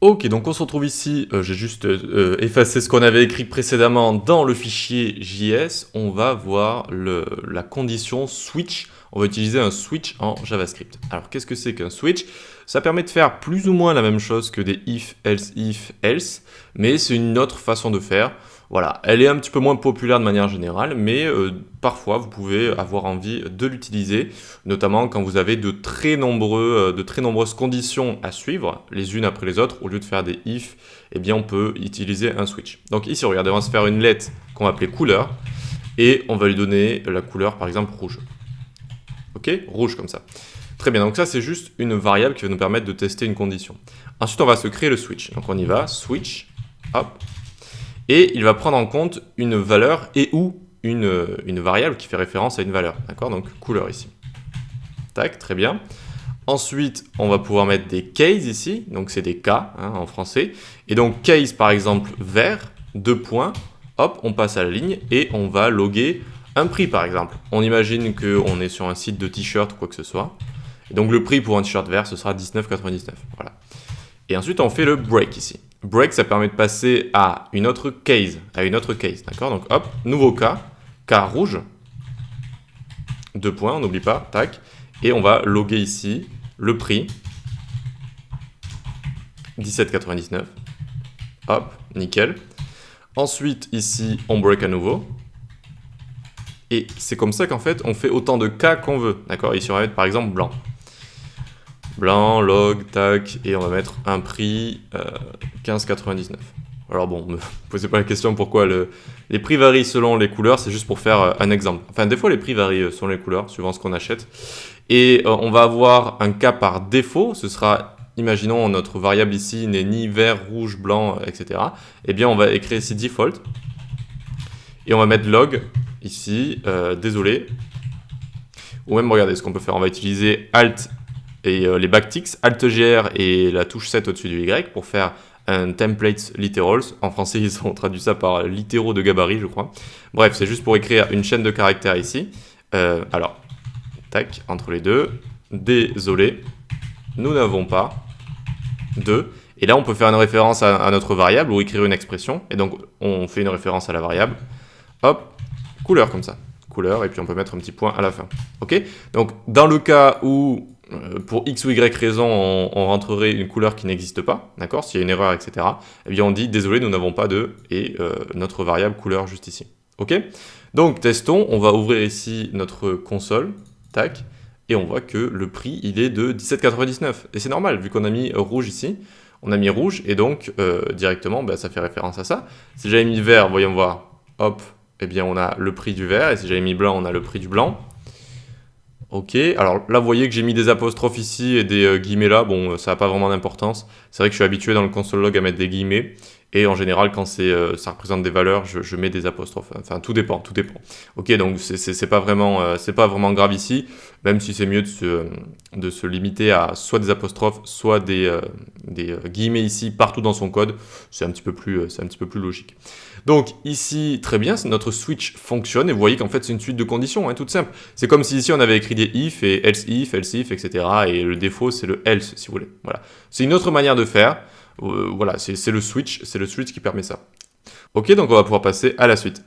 Ok, donc on se retrouve ici, j'ai juste effacé ce qu'on avait écrit précédemment dans le fichier JS. On va voir la condition switch. On va utiliser un switch en JavaScript. Alors qu'est-ce que c'est qu'un switch? Ça permet de faire plus ou moins la même chose que des if, else, mais c'est une autre façon de faire. Voilà, elle est un petit peu moins populaire de manière générale, mais parfois vous pouvez avoir envie de l'utiliser, notamment quand vous avez de très nombreuses conditions à suivre, les unes après les autres. Au lieu de faire des if, eh bien on peut utiliser un switch. Donc ici, regardez, on va se faire une lettre qu'on va appeler couleur, et on va lui donner la couleur, par exemple, rouge. Ok, rouge comme ça. Très bien, donc ça c'est juste une variable qui va nous permettre de tester une condition. Ensuite, on va se créer le switch. Donc on y va, switch, hop. Et il va prendre en compte une valeur et ou une variable qui fait référence à une valeur. D'accord? Donc couleur ici. Tac, très bien. Ensuite, on va pouvoir mettre des cases ici. Donc c'est des cas en français. Et donc case par exemple vert, 2 points. Hop, on passe à la ligne et on va loguer un prix par exemple. On imagine qu'on est sur un site de t-shirt ou quoi que ce soit. Et donc le prix pour un t-shirt vert, ce sera 19,99. Voilà. Et ensuite, on fait le break ici. Break, ça permet de passer à une autre case, d'accord? Donc hop, nouveau cas rouge, 2 points, on n'oublie pas, tac, et on va loguer ici le prix, 17,99, hop, nickel. Ensuite, ici, on break à nouveau, et c'est comme ça qu'en fait, on fait autant de cas qu'on veut, d'accord? Ici, on va mettre par exemple blanc. Blanc, log, tac, et on va mettre un prix 15,99. Alors bon, ne me posez pas la question pourquoi les prix varient selon les couleurs, c'est juste pour faire un exemple. Enfin, des fois les prix varient selon les couleurs, suivant ce qu'on achète. Et on va avoir un cas par défaut, ce sera, imaginons notre variable ici n'est ni vert, rouge, blanc, etc. Eh bien on va écrire ici default, et on va mettre log, ici, désolé. Ou même, regardez ce qu'on peut faire, on va utiliser alt et les backticks, Alt-GR et la touche 7 au-dessus du Y pour faire un template literals. En français, ils ont traduit ça par littéraux de gabarit, je crois. Bref, c'est juste pour écrire une chaîne de caractères ici. Alors, tac, entre les deux. Désolé, nous n'avons pas de... Et là, on peut faire une référence à notre variable ou écrire une expression. Et donc, on fait une référence à la variable. Hop, couleur comme ça. Couleur, et puis on peut mettre un petit point à la fin. Ok? Donc, dans le cas où... pour X ou Y raison, on rentrerait une couleur qui n'existe pas, d'accord? S'il y a une erreur, etc. Eh bien, on dit, désolé, nous n'avons pas de, et notre variable couleur juste ici. Ok? Donc, testons, on va ouvrir ici notre console, tac, et on voit que le prix, il est de 17,99. Et c'est normal, vu qu'on a mis rouge ici, on a mis rouge, et donc, directement, ça fait référence à ça. Si j'avais mis vert, voyons voir, hop, eh bien, on a le prix du vert, et si j'avais mis blanc, on a le prix du blanc. Ok, alors là vous voyez que j'ai mis des apostrophes ici et des guillemets là, bon ça n'a pas vraiment d'importance. C'est vrai que je suis habitué dans le console log à mettre des guillemets, et en général quand ça représente des valeurs, je mets des apostrophes. Enfin tout dépend. Ok, donc c'est pas vraiment grave ici, même si c'est mieux de se limiter à soit des apostrophes, soit des guillemets ici partout dans son code. C'est un petit peu plus logique. Donc ici, très bien, notre switch fonctionne, et vous voyez qu'en fait c'est une suite de conditions, toute simple. C'est comme si ici on avait écrit des if et else if, etc. Et le défaut c'est le else si vous voulez. Voilà. C'est une autre manière de faire. Voilà, c'est le switch qui permet ça. Ok, donc on va pouvoir passer à la suite.